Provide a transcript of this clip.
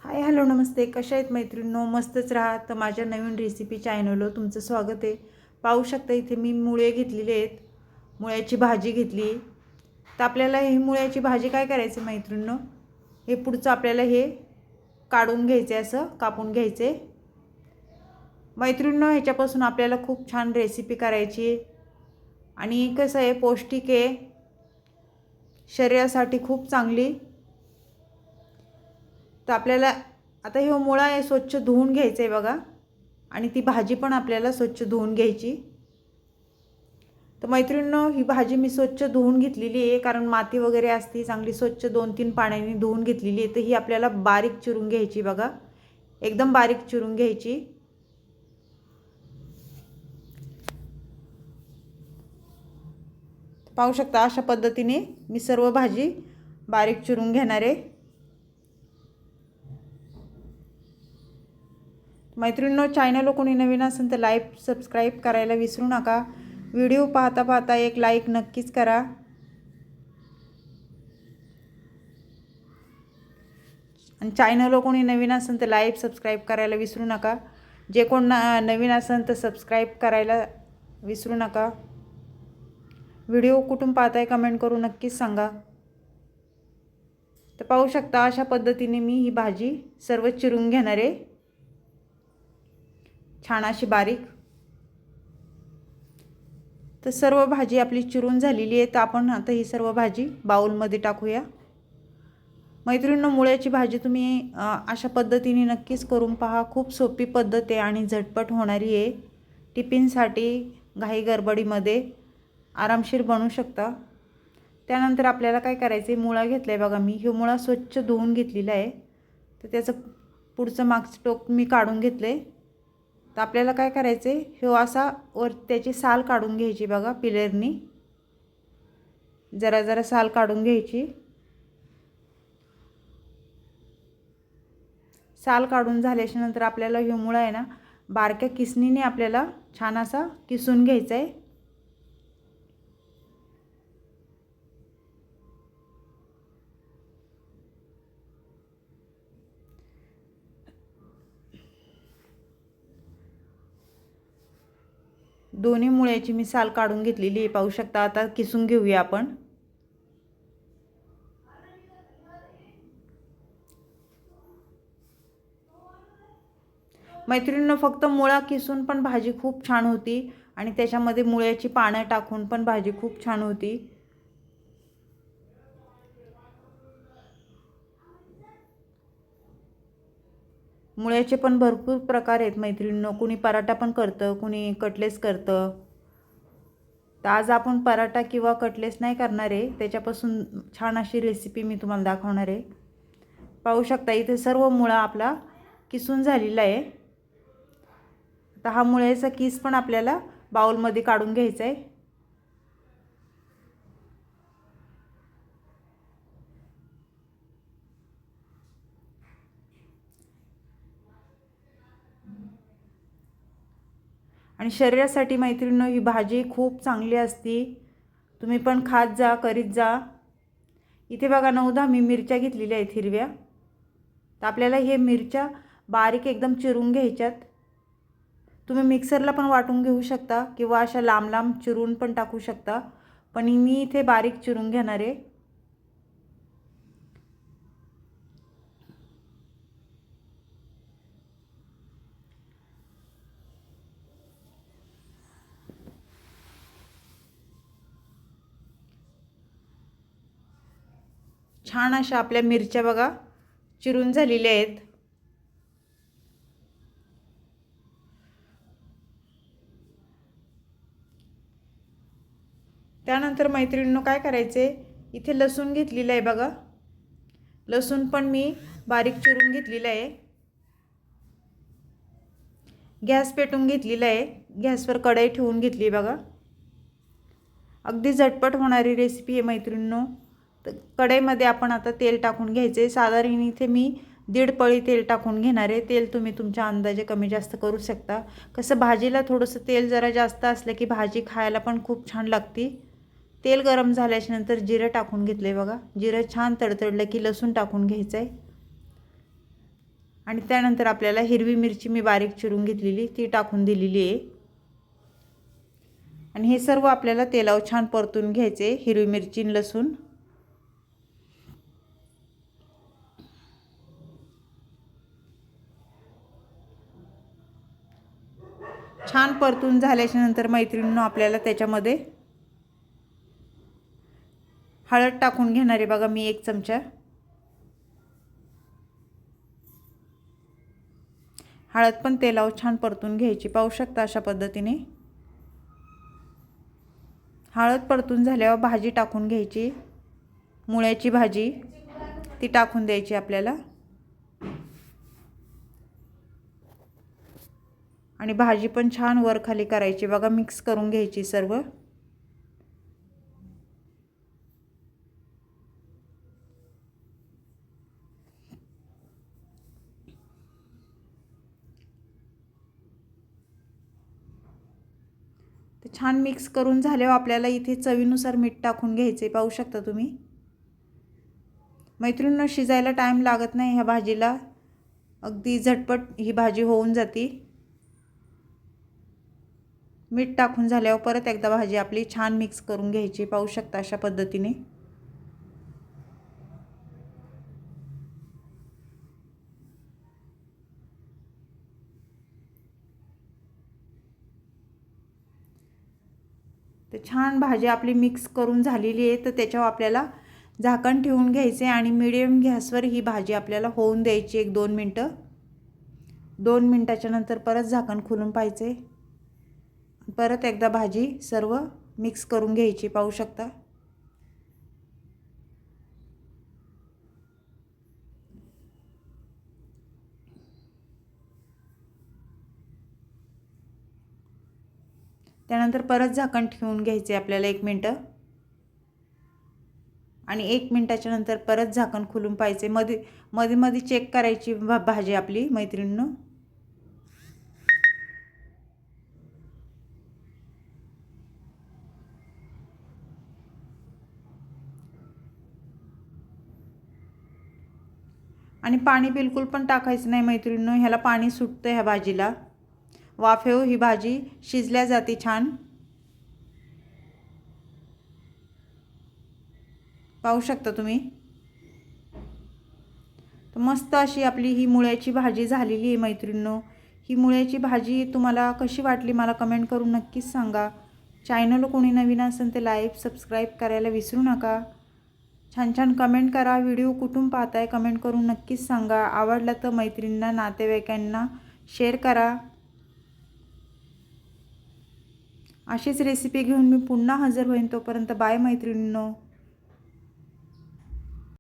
Hi hello नमस्ते. कशा आहेत मैत्रिणींनो? मस्तच राहा. तर माझ्या नवीन रेसिपी चॅनलवर तुमचं स्वागत आहे. पाहू शकता इथे मी मुळे घेतलेले आहेत. मुळ्याची भाजी घेतली. तर आपल्याला ही मुळ्याची भाजी काय करायची मैत्रिणींनो, हे पुढचं आपल्याला हे काढून घ्यायचे, असं कापून घ्यायचे मैत्रिणींनो. ह्याच्यापासून आपल्याला खूप छान रेसिपी करायची आणि कसं आहे, पौष्टिक आहे, शरीरासाठी खूप चांगली. तर आपल्याला आता हे मुळा आहे स्वच्छ धुवून घ्यायचं आहे बघा, आणि ती भाजी पण आपल्याला स्वच्छ धुवून घ्यायची. तर मैत्रिणींनो, ही भाजी मी स्वच्छ धुवून घेतलेली आहे, कारण माती वगैरे असते. चांगली स्वच्छ 2-3 पाण्याने धुवून घेतलेली आहे. तर ही आपल्याला बारीक चिरून घ्यायची बघा, एकदम बारीक चिरून घ्यायची. पाहू शकता अशा पद्धतीने मी सर्व भाजी बारीक चिरून घेणार आहे. मैत्रिणींनो, चॅनल कोणी नवीन असेल तर लाईक सबस्क्राईब करायला विसरू नका. व्हिडिओ पाहता पाहता एक लाईक नक्कीच करा. आणि चॅनल कोणी नवीन असेल तर लाईक सबस्क्राईब करायला विसरू नका. जे कोण नवीन असेल तर सबस्क्राईब करायला विसरू नका. व्हिडिओ कुठून पाहताय कमेंट करून नक्कीच सांगा. तर पाहू शकता अशा पद्धतीने मी ही भाजी सर्व चिरून घेणार आहे, छान अशी बारीक. तर सर्व भाजी आपली चिरून झालेली आहे. तर आपण आता ही सर्व भाजी बाउलमध्ये टाकूया. मैत्रिणींनो, मुळ्याची भाजी तुम्ही अशा पद्धतीने नक्कीच करून पहा. खूप सोपी पद्धत आहे आणि झटपट होणारी आहे. टिफिनसाठी घाई गडबडीमध्ये आरामशीर बनवू शकता. त्यानंतर आपल्याला काय करायचं आहे, मुळा घेतला आहे बघा मी. हे मुळा स्वच्छ धुवून घेतलेला आहे. तर त्याचं पुढचं मागचं टोक मी काढून घेतलं आहे. तर आपल्याला काय करायचं आहे, हे असा वर त्याची साल काढून घ्यायची बघा, पिलेरनी जरा जरा साल काढून घ्यायची. साल काढून झाल्याच्या नंतर आपल्याला हे मुळा आहे ना, बारक्या किसणीने आपल्याला छान असा किसून घ्यायचा आहे. दोन्ही मुळ्याची मी साल काढून घेतलेली आहे, पाहू शकता. आता किसून घेऊया आपण. मैत्रिणींनो, फक्त मुळा किसून पण भाजी खूप छान होती आणि त्याच्यामध्ये मुळ्याची पानं टाकून पण भाजी खूप छान होती. मुळ्याचे पण भरपूर प्रकार आहेत मैत्रिणींनो. कुणी पराठा पण करतं, कुणी कटलेस करतं. तर आज आपण पराठा किंवा कटलेस नाही करणार आहे, त्याच्यापासून छान अशी रेसिपी मी तुम्हाला दाखवणार आहे. पाहू शकता इथे सर्व मुळा आपला किसून झालेला आहे. आता हा मुळ्याचा किस पण आपल्याला बाउलमध्ये काढून घ्यायचा आहे. आणि शरीरासाठी मैत्रिणींनो, ही भाजी खूप चांगली असती. तुम्ही पण खात जा, करीत जा. इथे बघा 9-10 मी मिरच्या घेतलेल्या आहेत हिरव्या. तर आपल्याला हे मिरच्या बारीक एकदम चिरून घ्यायच्यात. तुम्ही मिक्सरला पण वाटून घेऊ शकता किंवा अशा लांब लांब चिरून पण टाकू शकता, पण मी इथे बारीक चिरून घेणार आहे. छान अशा आपल्या मिरच्या बघा चिरून झालेल्या आहेत. त्यानंतर मैत्रिणींनो काय करायचे, इथे लसूण घेतलेला आहे बघा. लसूण पण मी बारीक चिरून घेतलेला आहे. गॅस पेटवून घेतलेला आहे. गॅसवर कढई ठेवून घेतली बघा. अगदी झटपट होणारी रेसिपी आहे मैत्रिणींनो. तर कढईमध्ये आपण आता तेल टाकून घ्यायचे. साधारण इथे मी 1.5 पळी तेल टाकून घेणार आहे. तेल तुम्ही तुमच्या अंदाजे कमी जास्त करू शकता. कसं भाजीला थोडंसं तेल जरा जास्त असलं की भाजी खायला पण खूप छान लागते. तेल गरम झाल्याच्या नंतर जिरं टाकून घेतले बघा. जिरं छान तडतडलं की लसूण टाकून घ्यायचं आहे. आणि त्यानंतर आपल्याला हिरवी मिरची मी बारीक चिरून घेतलेली ती टाकून दिलेली आहे. आणि हे सर्व आपल्याला तेलावर छान परतून घ्यायचे, हिरवी मिरची आणि लसूण. छान परतून झाल्याच्या नंतर मैत्रिणींनो आपल्याला त्याच्यामध्ये हळद टाकून घेणार आहे बघा मी 1 चमचा. हळद पण तेलावर छान परतून घ्यायची, पाहू शकता अशा पद्धतीने. हळद परतून झाल्यावर भाजी टाकून घ्यायची, मुळ्याची भाजी ती टाकून द्यायची आपल्याला. आणि भाजी पण छान वर खाली करायची बघा, मिक्स करून घ्यायची सर्व. ते छान मिक्स करून झाल्यावर आपल्याला इथे चवीनुसार मीठ टाकून घ्यायचे, पाहू शकता तुम्ही. मैत्रिणींनो शिजायला टाइम लागत नाही ह्या भाजीला, अगदी झटपट ही भाजी होऊन जाते. मीठ टाकून झाल्यावर परत एकदा भाजी आपली छान मिक्स करून घ्यायची, पाहू शकता अशा पद्धतीने. तर छान भाजी आपली मिक्स करून झालेली आहे. तर त्याच्यावर आपल्याला झाकण ठेवून घ्यायचे आणि मीडियम गॅसवर ही भाजी आपल्याला होऊन द्यायची 1-2 मिनटं. 2 मिनटाच्या नंतर परत झाकण खोलून पाहायचे. परत एकदा भाजी सर्व मिक्स करून घ्यायची, पाहू शकता. त्यानंतर परत झाकण ठेवून घ्यायचे आपल्याला 1 मिनटं. आणि 1 मिनटाच्या नंतर परत झाकण खोलून पाहायचे. मध्ये चेक करायची भाजी आपली मैत्रिणींनो. आणि पाणी बिलकुल पण टाकायचं नाही मैत्रिणींनो, ह्याला पाणी सुटतं ह्या भाजीला. वाफेवर ही भाजी शिजल्या जाते छान, पाहू शकता तुम्ही. तर मस्त अशी आपली ही मुळ्याची भाजी झालेली आहे मैत्रिणींनो. ही मुळ्याची भाजी तुम्हाला कशी वाटली मला कमेंट करून नक्कीच सांगा. चॅनल कोणी नवीन असेल तर लाईक सबस्क्राईब करायला विसरू नका. छान छान कमेंट करा. व्हिडिओ कुठून पाहताय कमेंट करून नक्कीच सांगा. आवडला तर मैत्रिणींना नातेवाईकांना शेअर करा. अशीच रेसिपी घेऊन मी पुन्हा हजर होईन. तोपर्यंत बाय मैत्रिणींनो.